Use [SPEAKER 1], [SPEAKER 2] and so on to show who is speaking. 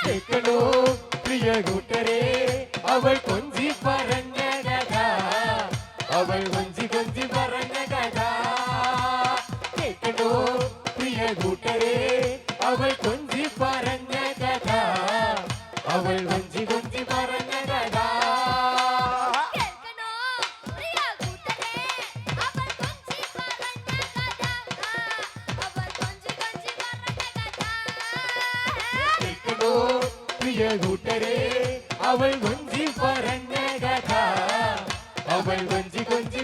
[SPEAKER 1] കേൾക്കണോ പ്രിയ കൂട്ടരെ അവൾ കൊഞ്ചി പറഞ്ഞ കഥ അവൾ കൊഞ്ചി കൊഞ്ചി പറഞ്ഞ കഥ കേൾക്കണോ പ്രിയ കൂട്ടരെ അവൾ കൊഞ്ചി പറഞ്ഞ കഥ അവൾ കൊഞ്ചി കൊഞ്ചി പറഞ്ഞ കഥ പ്രിയ കൂട്ടരെ അവൾ കൊഞ്ചി പറഞ്ഞ കഥ അവൾ കൊഞ്ചി കൊഞ്ചി